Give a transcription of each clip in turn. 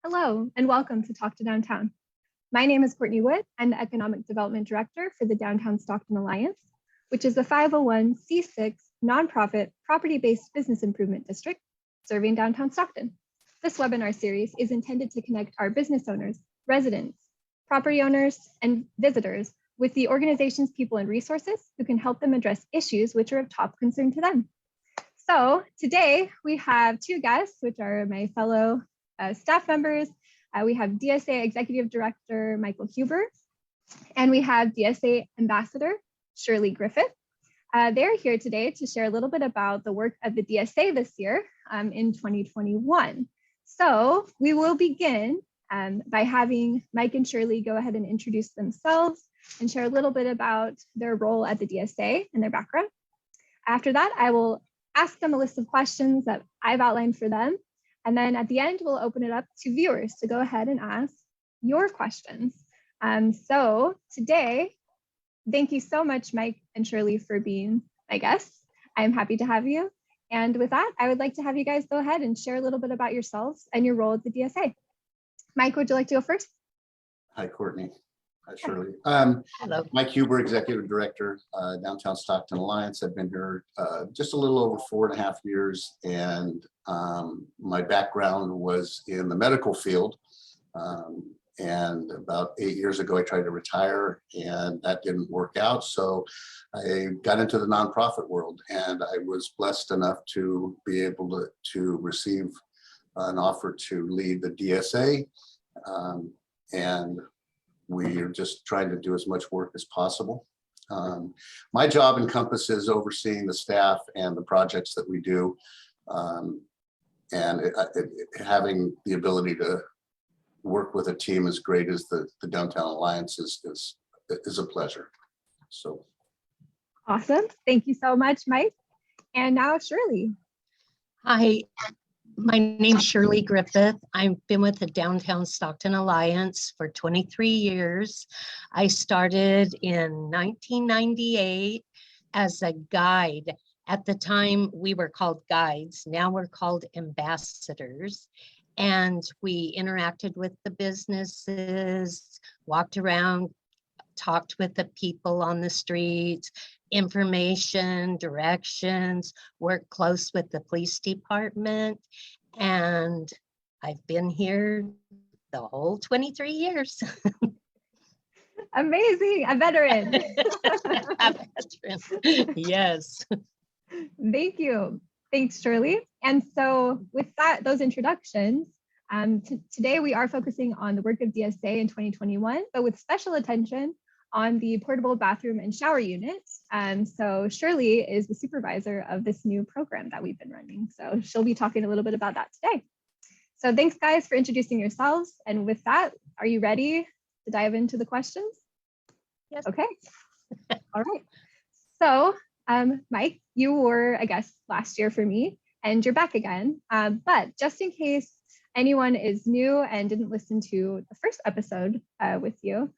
Hello, and welcome to Talk to Downtown. My name is Courtney Wood. I'm the Economic Development Director for the Downtown Stockton Alliance, which is a 501c6 nonprofit property-based business improvement district serving downtown Stockton. This webinar series is intended to connect our business owners, residents, property owners, and visitors with the organization's people and resources who can help them address issues which are of top concern to them. So today we have two guests, which are my fellow staff members. We have DSA Executive Director Michael Huber, and we have DSA Ambassador Shirley Griffith. They're here today to share a little bit about the work of the DSA this year in 2021. So we will begin by having Mike and Shirley go ahead and introduce themselves and share a little bit about their role at the DSA and their background. After that, I will ask them a list of questions that I've outlined for them. And then at the end, we'll open it up to viewers to go ahead and ask your questions. So today, thank you so much, Mike and Shirley, for being my guests. I'm happy to have you. And with that, I would like to have you guys go ahead and share a little bit about yourselves and your role at the DSA. Mike, would you like to go first? Hi, Courtney. Hi, Shirley. Hello. Mike Huber, Executive Director, Downtown Stockton Alliance. I've been here just a little over 4.5 years, and my background was in the medical field. And about 8 years ago, I tried to retire, and that didn't work out. So I got into the nonprofit world, and I was blessed enough to be able to receive an offer to lead the DSA. And we are just trying to do as much work as possible. My job encompasses overseeing the staff and the projects that we do, and having the ability to work with a team as great as the Downtown Alliance is a pleasure. So Awesome. Thank you so much, Mike. And now Shirley. Hi, my name's Shirley Griffith. I've been with the Downtown Stockton Alliance for 23 years. I started in 1998 as a guide. At the time, we were called guides. Now we're called ambassadors. And we interacted with the businesses, walked around, talked with the people on the streets, information, directions, worked close with the police department. And I've been here the whole 23 years. Amazing, a veteran. A veteran. Yes. Thank you. Thanks, Shirley. And so with that, those introductions, today we are focusing on the work of DSA in 2021, but with special attention on the portable bathroom and shower units. So Shirley is the supervisor of this new program that we've been running. So she'll be talking a little bit about that today. So thanks guys for introducing yourselves. And with that, are you ready to dive into the questions? Yes. Okay. All right. So Mike, you were a guest last year for me, and you're back again. But just in case anyone is new and didn't listen to the first episode with you,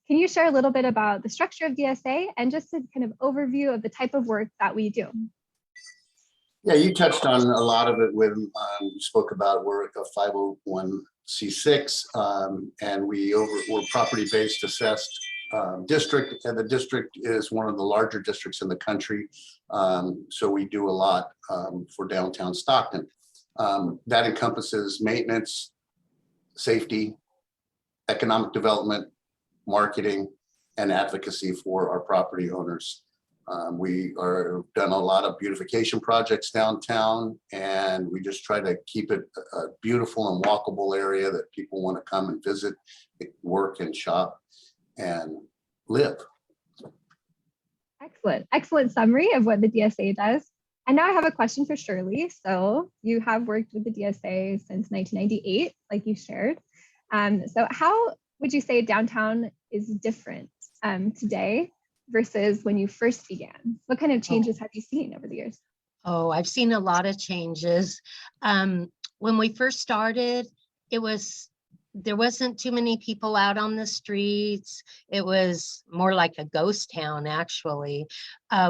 can you share a little bit about the structure of DSA and just a kind of overview of the type of work that we do? yeah, you touched on a lot of it when you spoke about we're a 501c6, and we're property-based assessed district, and the district is one of the larger districts in the country. So we do a lot for downtown Stockton. That encompasses maintenance, safety, economic development, marketing, and advocacy for our property owners. We are done a lot of beautification projects downtown, and we just try to keep it a beautiful and walkable area that people want to come and visit, work and shop and live. Excellent. Excellent summary of what the DSA does. And now I have a question for Shirley. So you have worked with the DSA since 1998, like you shared. So how would you say downtown is different today versus when you first began? What kind of changes have you seen over the years? Oh, I've seen a lot of changes. When we first started, it was there wasn't too many people out on the streets. It was more like a ghost town, actually.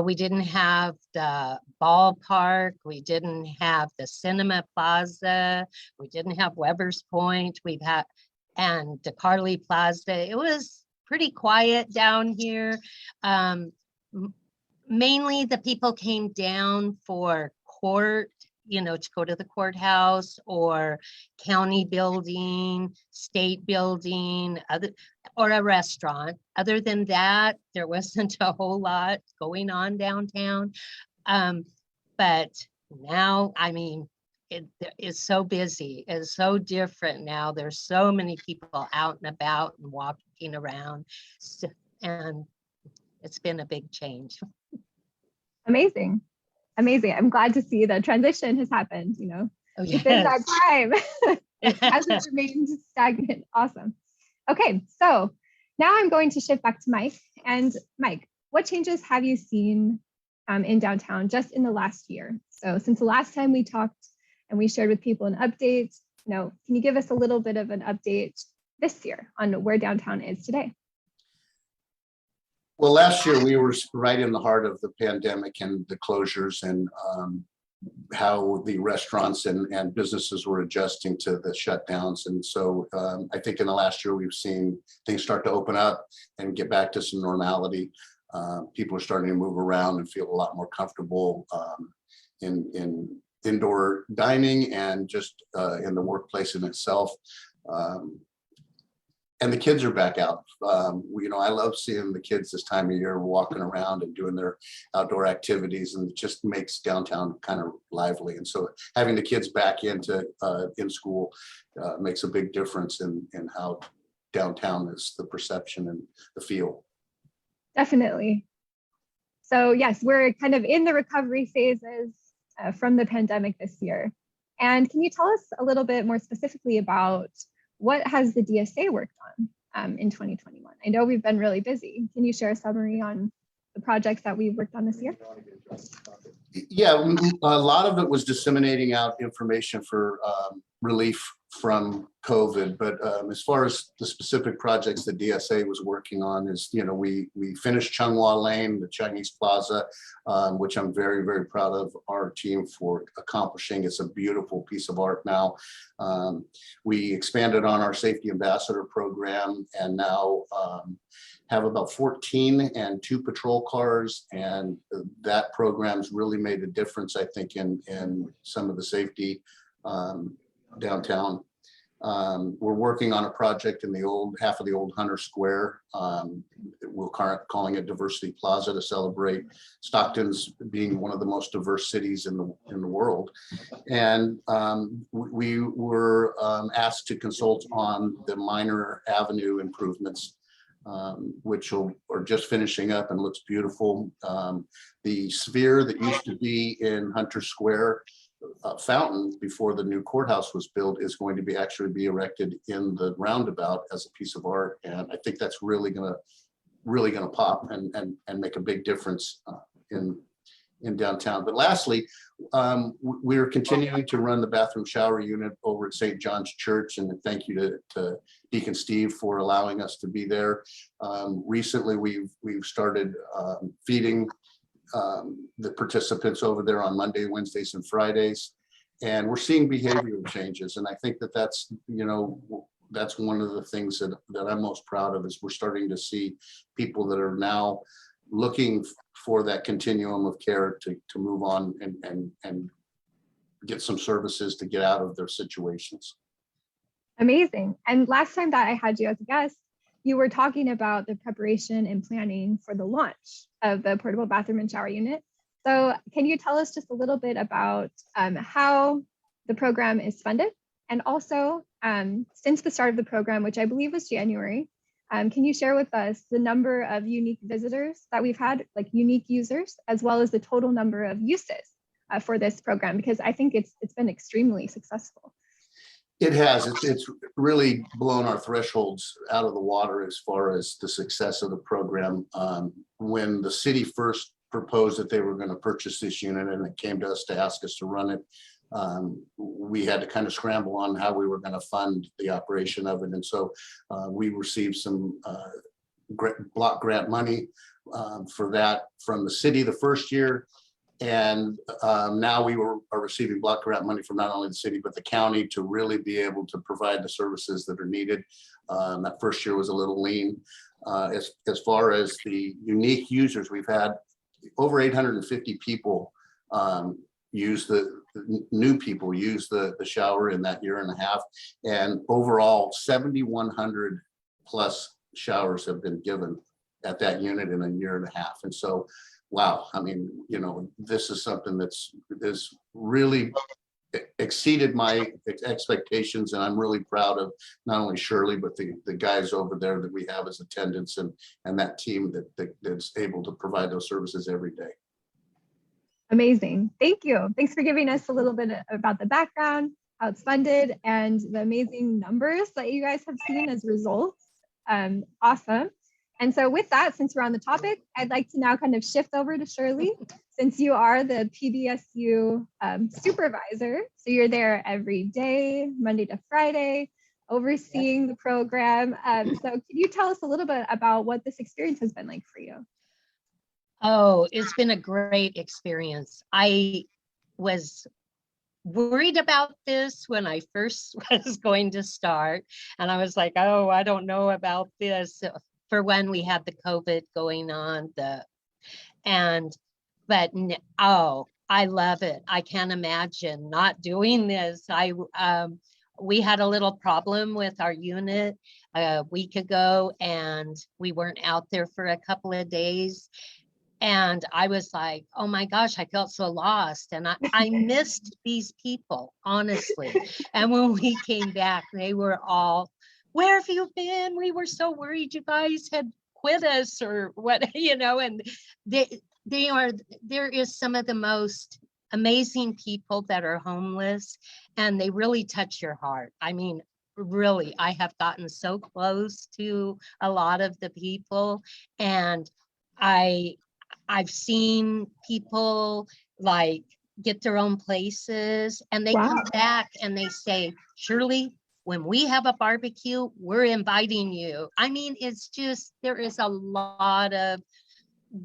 We didn't have the ballpark. We didn't have the Cinema Plaza. We didn't have Weber's Point. And DeCarly Plaza. It was pretty quiet down here. Mainly the people came down for court, to go to the courthouse or county building, state building, or a restaurant. Other than that, there wasn't a whole lot going on downtown. But now, I mean, it is so busy. It's so different now. There's so many people out and about and walking around. And it's been a big change. Amazing. Amazing. I'm glad to see the transition has happened, Oh, within that yes. time. It hasn't remained stagnant. Awesome. Okay, so now I'm going to shift back to Mike. And Mike, what changes have you seen in downtown just in the last year? So since the last time we talked and we shared with people an update, can you give us a little bit of an update this year on where downtown is today? Well, last year we were right in the heart of the pandemic and the closures and how the restaurants and businesses were adjusting to the shutdowns. And so I think in the last year we've seen things start to open up and get back to some normality. People are starting to move around and feel a lot more comfortable in indoor dining and just in the workplace in itself. And the kids are back out. I love seeing the kids this time of year walking around and doing their outdoor activities, and it just makes downtown kind of lively. And so having the kids back in school makes a big difference in how downtown is, the perception and the feel. Definitely. So yes, we're kind of in the recovery phases from the pandemic this year. And can you tell us a little bit more specifically about what has the DSA worked on in 2021? I know we've been really busy. Can you share a summary on the projects that we've worked on this year? Yeah, a lot of it was disseminating out information for relief from COVID. But as far as the specific projects the DSA was working on is, we finished Chunghwa Lane, the Chinese Plaza, which I'm very, very proud of our team for accomplishing. It's a beautiful piece of art now. We expanded on our safety ambassador program and now have about 14 and 2 patrol cars. And that program's really made a difference, I think, in some of the safety downtown. We're working on a project in the half of the old Hunter Square. We're calling it Diversity Plaza to celebrate Stockton's being one of the most diverse cities in the world. And we were asked to consult on the minor avenue improvements, which are just finishing up and looks beautiful. The sphere that used to be in Hunter Square fountain before the new courthouse was built is going to actually be erected in the roundabout as a piece of art, and I think that's really gonna pop and make a big difference in downtown. But lastly, we're continuing to run the bathroom shower unit over at St. John's Church, and thank you to Deacon Steve for allowing us to be there. Recently, we've started feeding the participants over there on Monday, Wednesdays, and Fridays, and we're seeing behavioral changes. And I think that's one of the things that I'm most proud of, is we're starting to see people that are now looking for that continuum of care to move on and get some services to get out of their situations. Amazing. And last time that I had you as a guest, you were talking about the preparation and planning for the launch of the portable bathroom and shower unit. So can you tell us just a little bit about how the program is funded? And also, since the start of the program, which I believe was January, can you share with us the number of unique visitors that we've had, like unique users, as well as the total number of uses for this program? Because I think it's been extremely successful. It has. It's really blown our thresholds out of the water as far as the success of the program. When the city first proposed that they were going to purchase this unit and it came to us to ask us to run it, we had to kind of scramble on how we were going to fund the operation of it. And so we received some block grant money for that from the city the first year. And now we are receiving block grant money from not only the city, but the county to really be able to provide the services that are needed. That first year was a little lean. As far as the unique users, we've had over 850 people use new people use the shower in that year and a half. And overall, 7,100 plus showers have been given at that unit in a year and a half. And so, wow, I mean, you know, this is something that's really exceeded my expectations, and I'm really proud of not only Shirley, but the guys over there that we have as attendants and that team that's able to provide those services every day. Amazing. Thank you. Thanks for giving us a little bit about the background, how it's funded, and the amazing numbers that you guys have seen as results. Awesome. And so with that, since we're on the topic, I'd like to now kind of shift over to Shirley, since you are the PBSU supervisor. So you're there every day, Monday to Friday, overseeing the program. So can you tell us a little bit about what this experience has been like for you? Oh, it's been a great experience. I was worried about this when I first was going to start. And I was like, oh, I don't know about this. For when we had the COVID going on, oh, I love it. I can't imagine not doing this. We had a little problem with our unit a week ago, and we weren't out there for a couple of days. And I was like, oh my gosh, I felt so lost. And I missed these people, honestly. And when we came back, they were all, where have you been? We were so worried you guys had quit us or what, you know, and there is some of the most amazing people that are homeless, and they really touch your heart. I mean, really, I have gotten so close to a lot of the people, and I've seen people like get their own places, and they come back and they say, Shirley, when we have a barbecue, we're inviting you. I mean, it's just, there is a lot of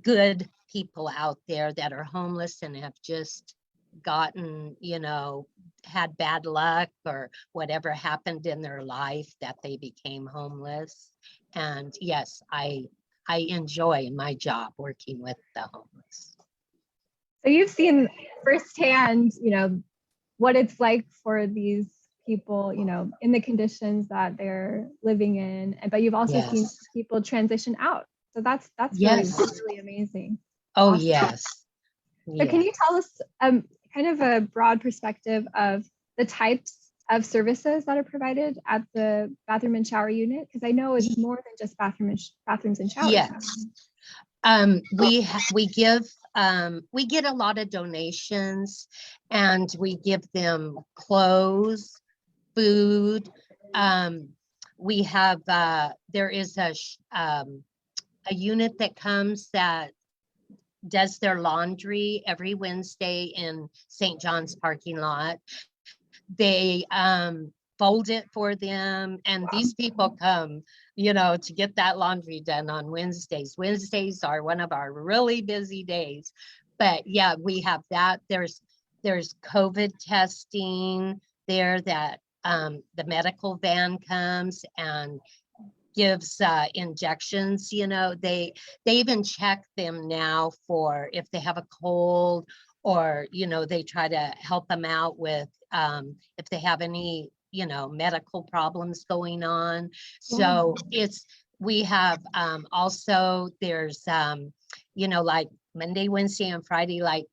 good people out there that are homeless and have just gotten, you know, had bad luck or whatever happened in their life that they became homeless. And yes, I enjoy my job working with the homeless. So you've seen firsthand, you know, what it's like for these people, you know, in the conditions that they're living in, but you've also seen people transition out. So that's really amazing. Oh, awesome. yes. So can you tell us kind of a broad perspective of the types of services that are provided at the bathroom and shower unit? Because I know it's more than just bathrooms and showers. Yes. We get a lot of donations, and we give them clothes, food. We have there is a unit that comes that does their laundry every Wednesday in St. John's parking lot. They fold it for them, and these people come, you know, to get that laundry done on Wednesdays. Wednesdays are one of our really busy days, but yeah, we have that. There's COVID testing there that the medical van comes and gives injections. You know, they even check them now for if they have a cold, or, you know, they try to help them out with if they have any, you know, medical problems going on. So we have also, there's you know, like Monday, Wednesday, and Friday, like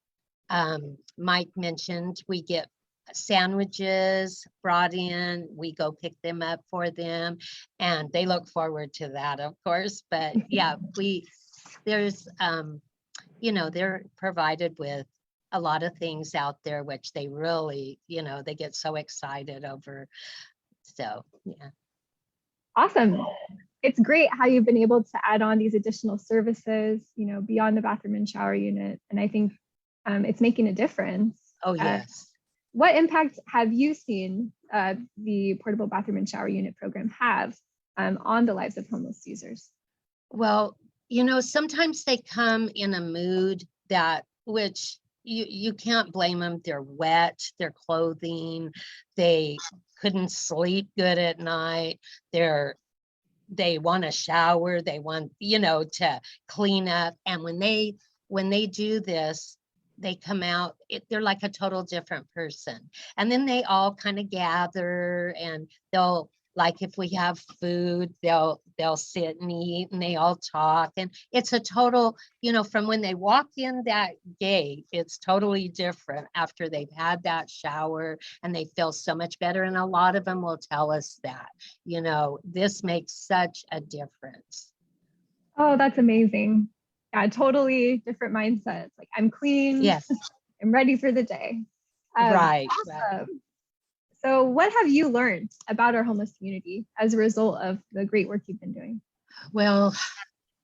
Mike mentioned, we get sandwiches brought in, we go pick them up for them, and they look forward to that, of course. But yeah, there's you know, they're provided with a lot of things out there, which they really, you know, they get so excited over. So yeah. Awesome. It's great how you've been able to add on these additional services, you know, beyond the bathroom and shower unit. And I think it's making a difference. Oh, yes. what impact have you seen the portable bathroom and shower unit program have on the lives of homeless users? Well, sometimes they come in a mood which you can't blame them. They're wet, their clothing, they couldn't sleep good at night. They want a shower, they want, to clean up. And when they do this, they come out, they're like a total different person. And then they all kind of gather, and they'll, like, if we have food, they'll sit and eat, and they all talk. And it's a total, from when they walk in that gate, it's totally different after they've had that shower, and they feel so much better. And a lot of them will tell us that, this makes such a difference. Oh, that's amazing. Yeah, totally different mindsets. Like, I'm clean. Yes. I'm ready for the day. Right. Awesome. So what have you learned about our homeless community as a result of the great work you've been doing? Well,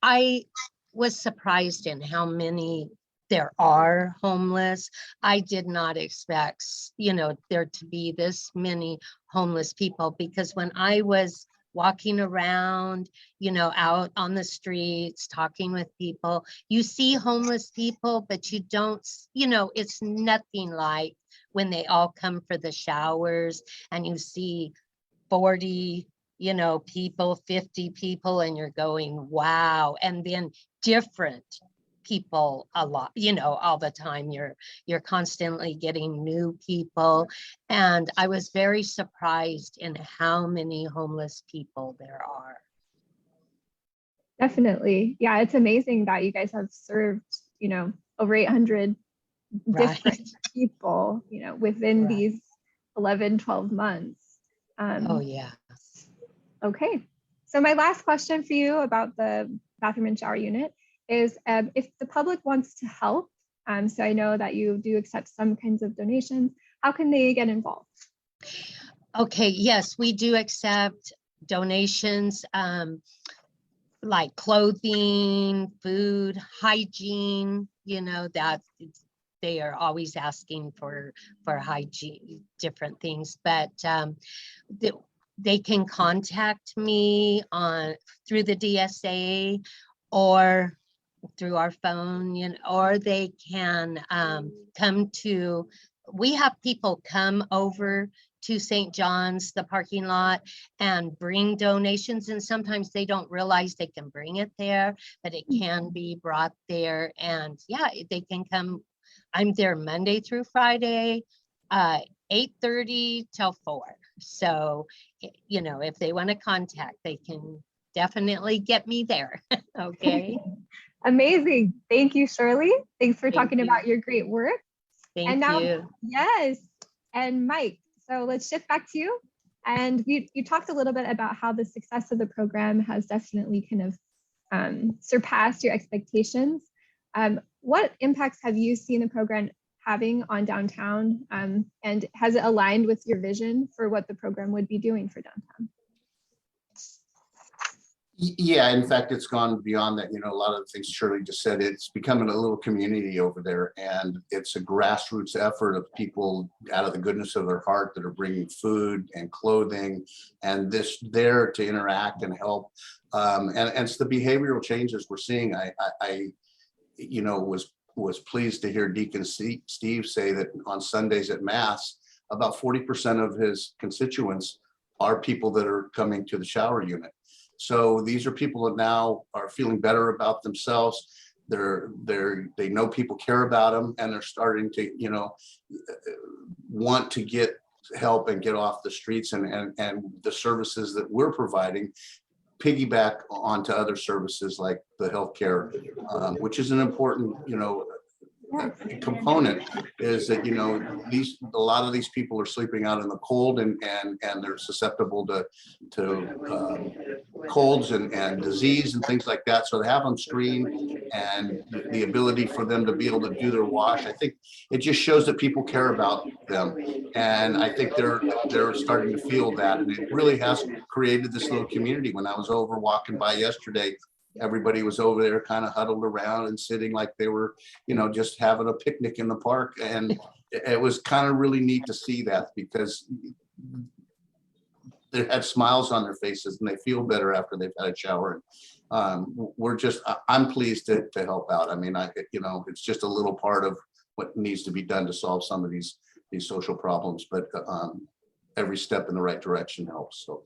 I was surprised in how many there are homeless. I did not expect, there to be this many homeless people, because when I was walking around, out on the streets, talking with people, you see homeless people, but you don't, it's nothing like when they all come for the showers and you see 40, people, 50 people, and you're going, wow. And then different people a lot, all the time. You're constantly getting new people. And I was very surprised in how many homeless people there are. Definitely. Yeah, it's amazing that you guys have served, over 800 different people, within these 11, 12 months. Oh, yeah. Okay. So my last question for you about the bathroom and shower unit is, if the public wants to help, so I know that you do accept some kinds of donations, how can they get involved? Okay, yes, we do accept donations, like clothing, food, hygiene, that they are always asking for hygiene, different things. But they can contact me through the DSA or through our phone, or they can we have people come over to St. John's, the parking lot, and bring donations. And sometimes they don't realize they can bring it there, but it can be brought there. And yeah, they can come. I'm there Monday through Friday, 8:30 till 4. So, if they want to contact, they can definitely get me there. Okay. Amazing. Thank you, Shirley. Thanks for Thank talking you. about your great work. Thank now, you. Yes. And Mike, so let's shift back to you. And you talked a little bit about how the success of the program has definitely kind of surpassed your expectations. What impacts have you seen the program having on downtown? And has it aligned with your vision for what the program would be doing for downtown? Yeah, in fact, it's gone beyond that. A lot of the things Shirley just said, it's becoming a little community over there, and it's a grassroots effort of people out of the goodness of their heart that are bringing food and clothing and this there to interact and help. And it's the behavioral changes we're seeing. I was pleased to hear Deacon Steve say that on Sundays at Mass, about 40% of his constituents are people that are coming to the shower unit. So these are people that now are feeling better about themselves. They know people care about them, and they're starting to, want to get help and get off the streets, and the services that we're providing piggyback onto other services like the healthcare, which is an important, component. Is that a lot of these people are sleeping out in the cold, and they're susceptible to colds and disease and things like that. So to have them screened and the ability for them to be able to do their wash, I think it just shows that people care about them, and I think they're starting to feel that, and it really has created this little community. When I was over walking by yesterday, everybody was over there kind of huddled around and sitting like they were, just having a picnic in the park. And it was kind of really neat to see that, because they had smiles on their faces and they feel better after they've had a shower. I'm pleased to help out. I mean, it's just a little part of what needs to be done to solve some of these social problems, but every step in the right direction helps. So.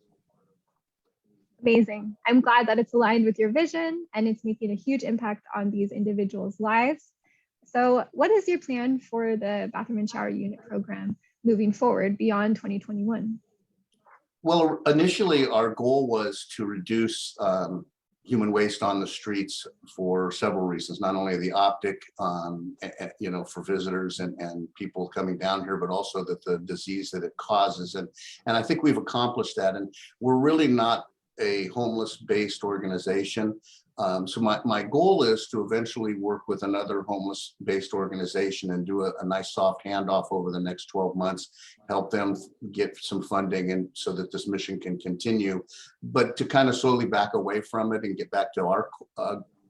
Amazing. I'm glad that it's aligned with your vision and it's making a huge impact on these individuals' lives. So what is your plan for the bathroom and shower unit program moving forward beyond 2021? Well, initially our goal was to reduce human waste on the streets for several reasons, not only the optic, for visitors and people coming down here, but also the disease that it causes. And I think we've accomplished that. And we're really not a homeless-based organization. So my goal is to eventually work with another homeless-based organization and do a nice soft handoff over the next 12 months, help them get some funding, and so that this mission can continue, but to kind of slowly back away from it and get back to our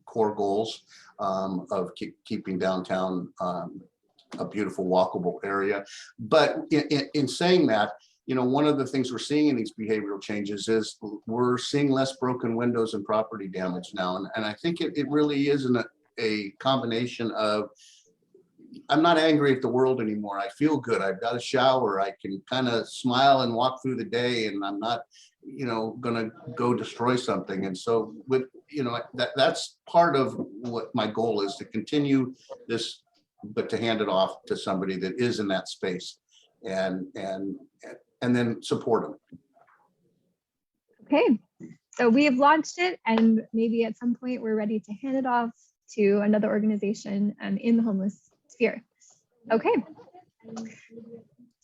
core goals of keeping downtown a beautiful walkable area. But in saying that, one of the things we're seeing in these behavioral changes is we're seeing less broken windows and property damage now. And I think it really is a combination of, I'm not angry at the world anymore. I feel good. I've got a shower. I can kind of smile and walk through the day, and I'm not, going to go destroy something. And so that's part of what my goal is, to continue this, but to hand it off to somebody that is in that space and then support them. Okay, so we have launched it, and maybe at some point we're ready to hand it off to another organization in the homeless sphere. Okay,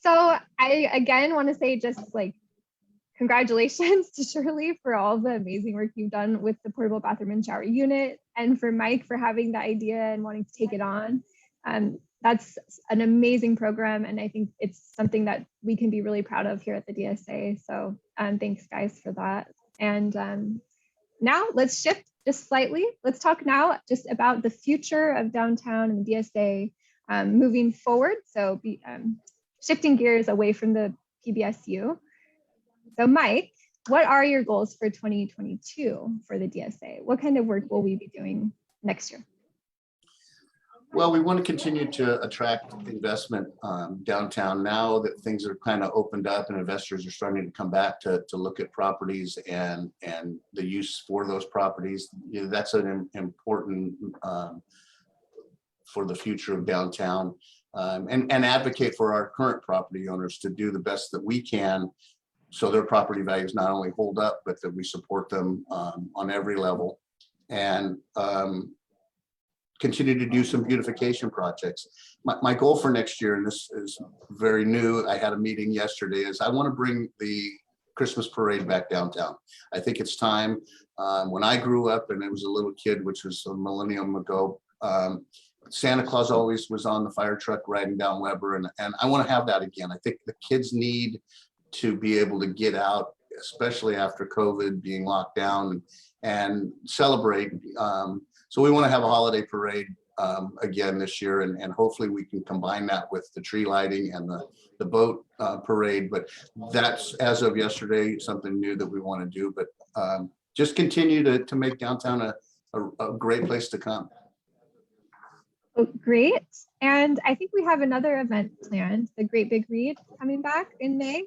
so I again want to say just congratulations to Shirley for all the amazing work you've done with the portable bathroom and shower unit, and for Mike for having the idea and wanting to take it on. That's an amazing program, and I think it's something that we can be really proud of here at the DSA. So thanks guys for that. And now let's shift just slightly. Let's talk now just about the future of downtown and the DSA moving forward. So shifting gears away from the PBSU. So Mike, what are your goals for 2022 for the DSA? What kind of work will we be doing next year? Well, we want to continue to attract investment downtown now that things are kind of opened up and investors are starting to come back to look at properties and the use for those properties. That's an important for the future of downtown, and advocate for our current property owners to do the best that we can, so their property values not only hold up, but that we support them on every level, and continue to do some beautification projects. My goal for next year, and this is very new, I had a meeting yesterday, is I want to bring the Christmas parade back downtown. I think it's time. When I grew up and I was a little kid, which was a millennium ago, Santa Claus always was on the fire truck riding down Weber, and I want to have that again. I think the kids need to be able to get out, especially after COVID being locked down, and celebrate. So we want to have a holiday parade again this year, and hopefully we can combine that with the tree lighting and the boat parade. But that's, as of yesterday, something new that we want to do. But just continue to make downtown a great place to come. Oh, great. And I think we have another event planned, the Great Big Read, coming back in May.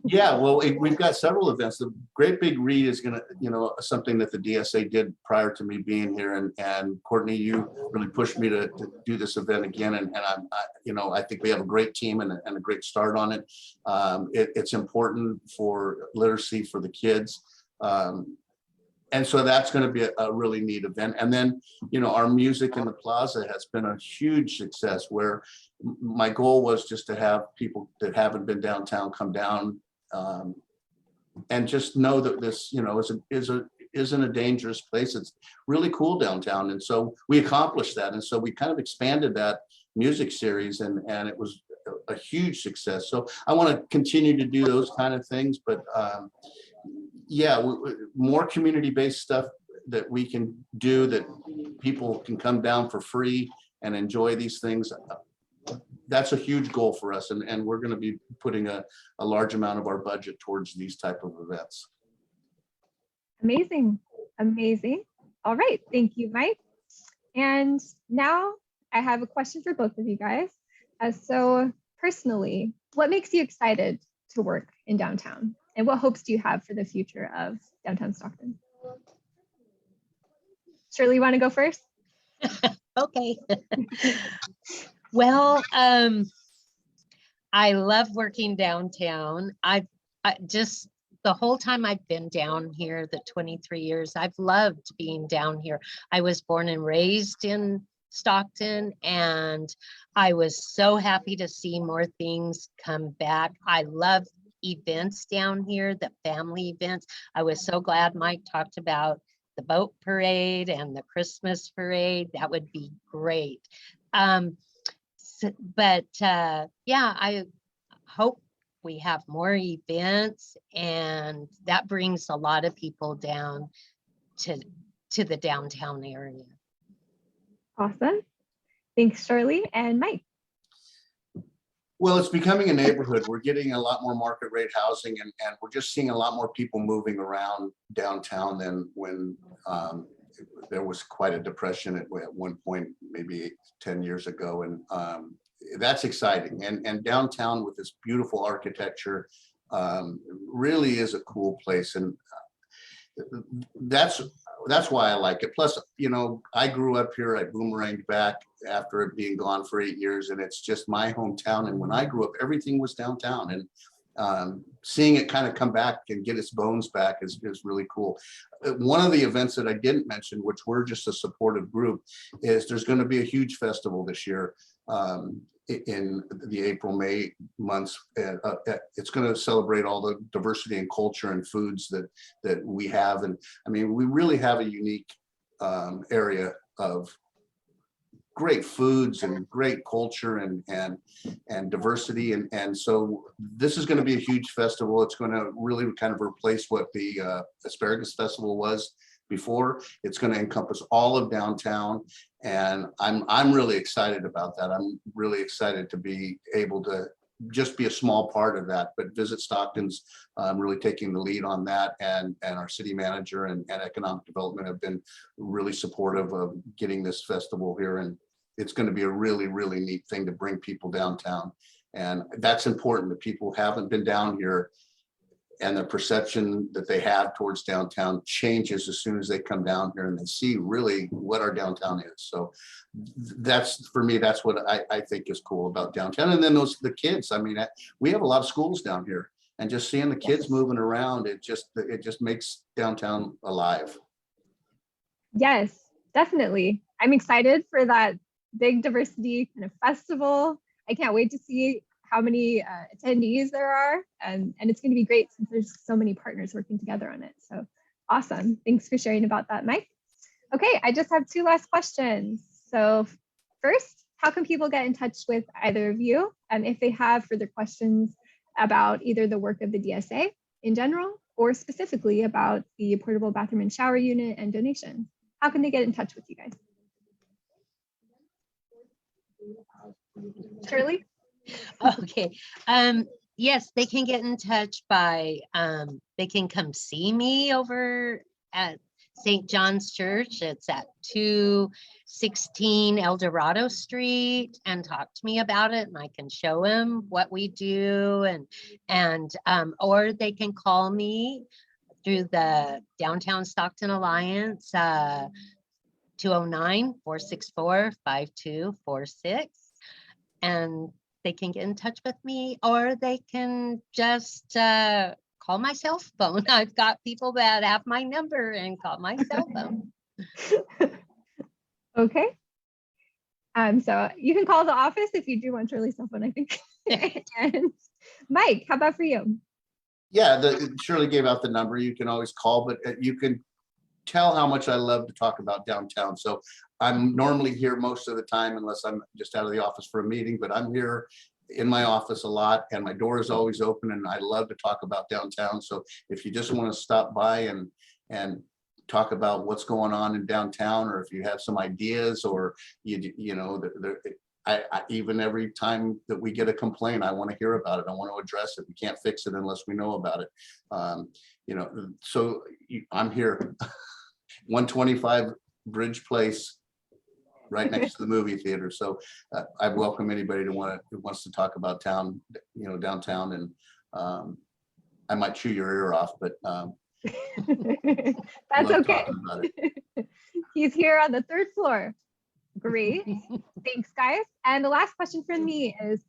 Yeah, well, we've got several events. The Great Big Read is going to, something that the DSA did prior to me being here, and Courtney, you really pushed me to do this event again, and I think we have a great team and a great start on it. It's important for literacy for the kids, and so that's going to be a really neat event. And then, our music in the plaza has been a huge success, where my goal was just to have people that haven't been downtown come down and just know that this, isn't a dangerous place. It's really cool downtown. And so we accomplished that. And so we kind of expanded that music series, and it was a huge success. So I want to continue to do those kind of things, but yeah, more community-based stuff that we can do, that people can come down for free and enjoy these things. that's a huge goal for us, and we're going to be putting a large amount of our budget towards these type of events. Amazing. Amazing. All right. Thank you, Mike. And now I have a question for both of you guys. So personally, what makes you excited to work in downtown? And what hopes do you have for the future of downtown Stockton? Shirley, you want to go first? Okay. Well, I love working downtown. I just, the whole time I've been down here, the 23 years, I've loved being down here. I was born and raised in Stockton, and I was so happy to see more things come back. I love events down here, the family events. I was so glad Mike talked about the boat parade and the Christmas parade. That would be great. Yeah, I hope we have more events, and that brings a lot of people down to the downtown area. Awesome. Thanks, Shirley. And Mike. Well, it's becoming a neighborhood. We're getting a lot more market rate housing, and we're just seeing a lot more people moving around downtown than when there was quite a depression at one point, maybe 10 years ago. And that's exciting. And downtown with this beautiful architecture really is a cool place. And that's why I like it. Plus, you know, I grew up here. I boomeranged back after it being gone for 8 years, and it's just my hometown. And when I grew up, everything was downtown, and seeing it kind of come back and get its bones back is really cool. One of the events that I didn't mention, which we're just a supportive group, is there's going to be a huge festival this year in the April-May months. It's going to celebrate all the diversity and culture and foods that we have. And I mean, we really have a unique area of great foods and great culture and diversity. And so this is going to be a huge festival. It's going to really kind of replace what the Asparagus Festival was before. It's going to encompass all of downtown, and I'm really excited about that. I'm really excited to be able to just be a small part of that. But Visit Stockton's really taking the lead on that, and our city manager and economic development have been really supportive of getting this festival here. And it's going to be a really, really neat thing to bring people downtown. And that's important, that people who haven't been down here, and the perception that they have towards downtown changes as soon as they come down here and they see really what our downtown is. So that's, for me, that's what I think is cool about downtown. And then the kids, I mean, we have a lot of schools down here, and just seeing the kids moving around, it just makes downtown alive. Yes, definitely. I'm excited for that big diversity kind of festival. I can't wait to see how many attendees there are, and it's going to be great since there's so many partners working together on it. So awesome. Thanks for sharing about that, Mike. Okay, I just have two last questions. So first, how can people get in touch with either of you if they have further questions about either the work of the DSA in general, or specifically about the portable bathroom and shower unit and donations? How can they get in touch with you guys? Shirley? Okay. Yes, they can get in touch by, they can come see me over at St. John's Church. It's at 216 El Dorado Street, and talk to me about it, and I can show them what we do, and or they can call me through the Downtown Stockton Alliance, 209-464-5246, and they can get in touch with me, or they can just call my cell phone. I've got people that have my number and call my cell phone. Okay. So you can call the office if you do want Shirley's cell phone, I think. And Mike, how about for you? Yeah, Shirley gave out the number. You can always call, but you can tell how much I love to talk about downtown. So I'm normally here most of the time, unless I'm just out of the office for a meeting, but I'm here in my office a lot, and my door is always open, and I love to talk about downtown. So if you just want to stop by and talk about what's going on in downtown, or if you have some ideas, or you know, even every time that we get a complaint, I want to hear about it. I want to address it. We can't fix it unless we know about it. You know, so I'm here. 125 Bridge Place, right next to the movie theater. So I welcome anybody who wants to talk about town, you know, downtown, and I might chew your ear off, but that's okay. About it. He's here on the third floor. Great. Thanks, guys. And the last question from me is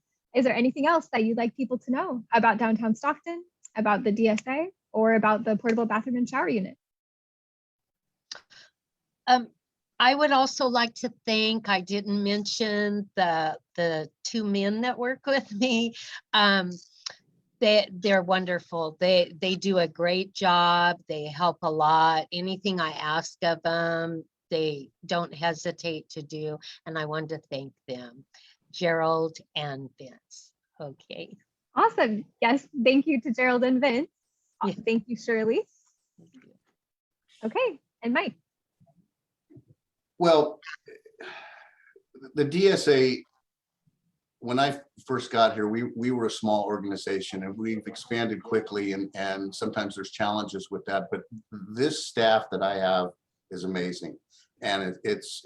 there anything else that you'd like people to know about Downtown Stockton, about the DSA, or about the portable bathroom and shower unit? I would also like to thank, I didn't mention the two men that work with me. They're wonderful. They do a great job. They help a lot. Anything I ask of them, they don't hesitate to do. And I wanted to thank them, Gerald and Vince. Okay. Awesome. Yes. Thank you to Gerald and Vince. Yeah. Thank you, Shirley. Thank you. Okay. And Mike. Well, the DSA, when I first got here, we were a small organization, and we've expanded quickly, and sometimes there's challenges with that, but this staff that I have is amazing. And it's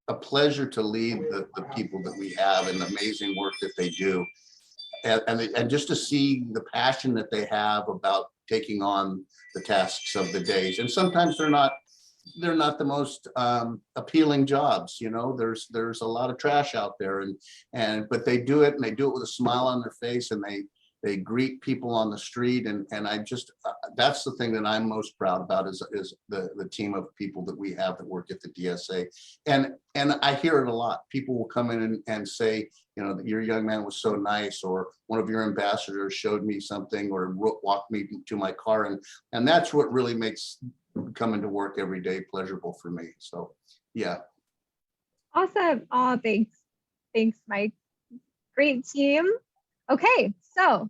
a pleasure to lead the people that we have and the amazing work that they do. And just to see the passion that they have about taking on the tasks of the days. And sometimes they're not the most appealing jobs. You know, there's a lot of trash out there, but they do it, and they do it with a smile on their face, and they greet people on the street, and I just that's the thing that I'm most proud about is the team of people that we have that work at the DSA. And I hear it a lot. People will come in and say, you know, your young man was so nice, or one of your ambassadors showed me something, or walked me to my car, and that's what really makes coming to work every day pleasurable for me. So yeah. Awesome. Oh, thanks, Mike. Great team. Okay, so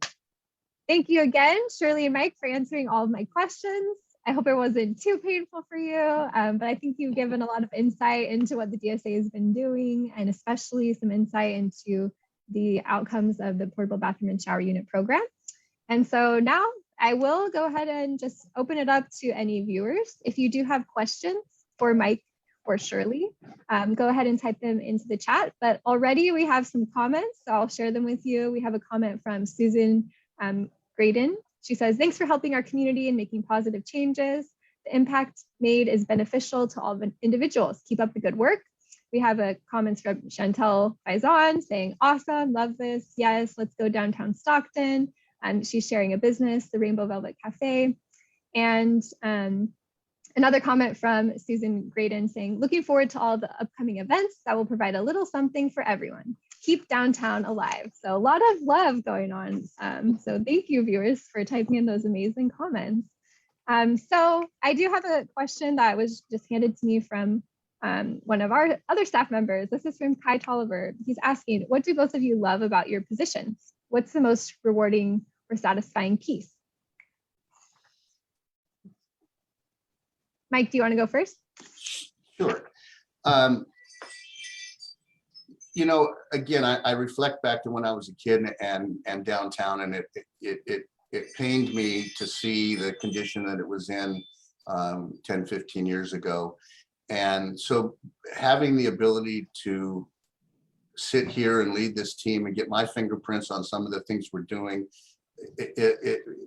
thank you again, Shirley and Mike, for answering all of my questions. I hope it wasn't too painful for you, but I think you've given a lot of insight into what the DSA has been doing, and especially some insight into the outcomes of the portable bathroom and shower unit program. And so now I will go ahead and just open it up to any viewers. If you do have questions for Mike or Shirley, go ahead and type them into the chat. But already we have some comments, so I'll share them with you. We have a comment from Susan Graydon. She says, thanks for helping our community and making positive changes. The impact made is beneficial to all individuals. Keep up the good work. We have a comment from Chantel Faison saying, awesome, love this. Yes, let's go downtown Stockton. She's sharing a business, the Rainbow Velvet Cafe. And another comment from Susan Graydon saying, looking forward to all the upcoming events that will provide a little something for everyone. Keep downtown alive. So a lot of love going on. So thank you, viewers, for typing in those amazing comments. So I do have a question that was just handed to me from one of our other staff members. This is from Kai Tolliver. He's asking, what do both of you love about your positions? What's the most rewarding or satisfying piece? Mike, do you want to go first? Sure. You know, again, I reflect back to when I was a kid and downtown, and it pained me to see the condition that it was in 10, 15 years ago. And so having the ability to sit here and lead this team and get my fingerprints on some of the things we're doing,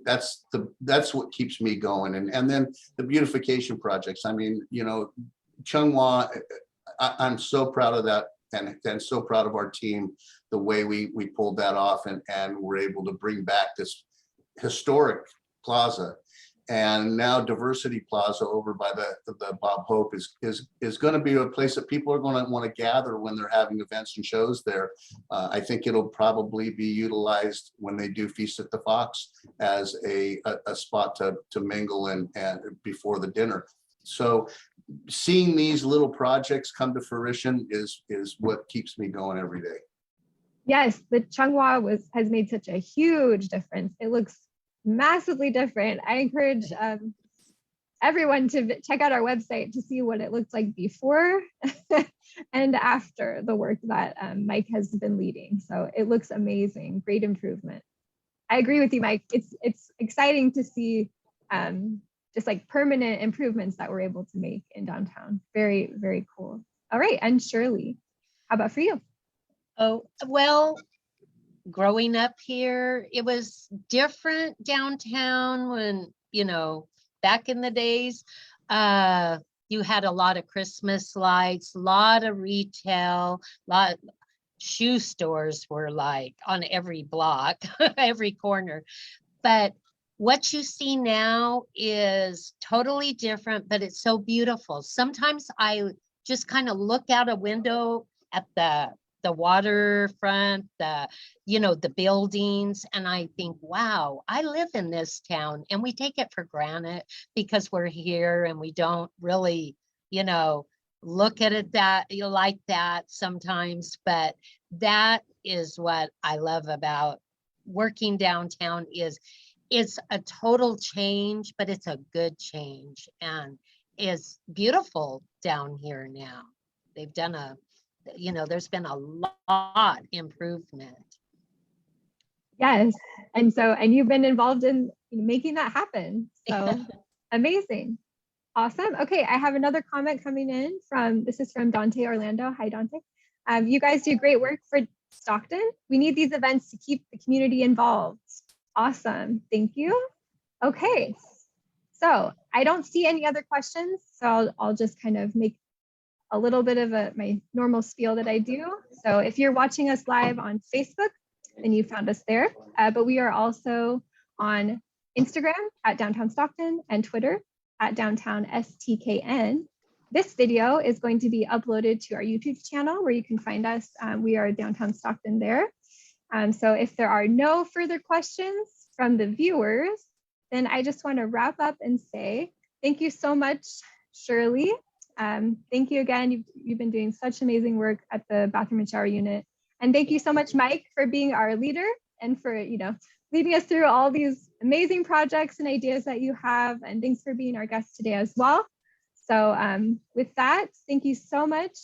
that's what keeps me going. And then the beautification projects. I mean, you know, Chunghwa, I'm so proud of that, and so proud of our team, the way we pulled that off and were able to bring back this historic plaza. And now Diversity Plaza over by the Bob Hope is going to be a place that people are going to want to gather when they're having events and shows there. I think it'll probably be utilized when they do Feast at the Fox as a spot to mingle and before the dinner. So seeing these little projects come to fruition is what keeps me going every day. Yes, the Chunghwa has made such a huge difference. It looks massively different. I encourage everyone to check out our website to see what it looked like before and after the work that Mike has been leading. So it looks amazing, great improvement. I agree with you, Mike. It's exciting to see just like permanent improvements that we're able to make in downtown. Very, very cool. All right, and Shirley, how about for you? Oh, well, growing up here, it was different downtown when, you know, back in the days, you had a lot of Christmas lights, a lot of retail, shoe stores were like on every block, every corner. But what you see now is totally different, but it's so beautiful. Sometimes I just kind of look out a window at the waterfront, the buildings, and I think, wow, I live in this town, and we take it for granted because we're here and we don't really, look at it like that sometimes. But that is what I love about working downtown is it's a total change, but it's a good change, and it's beautiful down here now. They've done there's been a lot improvement. Yes, and you've been involved in making that happen. So amazing. Awesome. Okay, I have another comment coming in this is from Dante Orlando. Hi, Dante. You guys do great work for Stockton. We need these events to keep the community involved. Awesome. Thank you. Okay, so I don't see any other questions, so I'll just kind of make a little bit of my normal spiel that I do. So if you're watching us live on Facebook, then you found us there. But we are also on Instagram at Downtown Stockton and Twitter at Downtown STKN. This video is going to be uploaded to our YouTube channel where you can find us. We are Downtown Stockton there. So if there are no further questions from the viewers, then I just want to wrap up and say thank you so much, Shirley. Thank you again. You've been doing such amazing work at the bathroom and shower unit. And thank you so much, Mike, for being our leader and for leading us through all these amazing projects and ideas that you have. And thanks for being our guest today as well. So with that, thank you so much.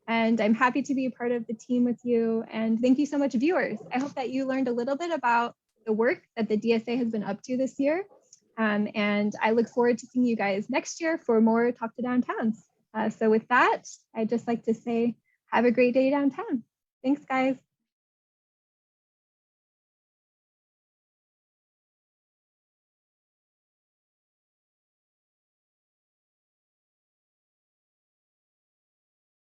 And I'm happy to be a part of the team with you. And thank you so much, viewers. I hope that you learned a little bit about the work that the DSA has been up to this year. And I look forward to seeing you guys next year for more Talk to Downtowns. So with that, I'd just like to say, have a great day downtown. Thanks, guys.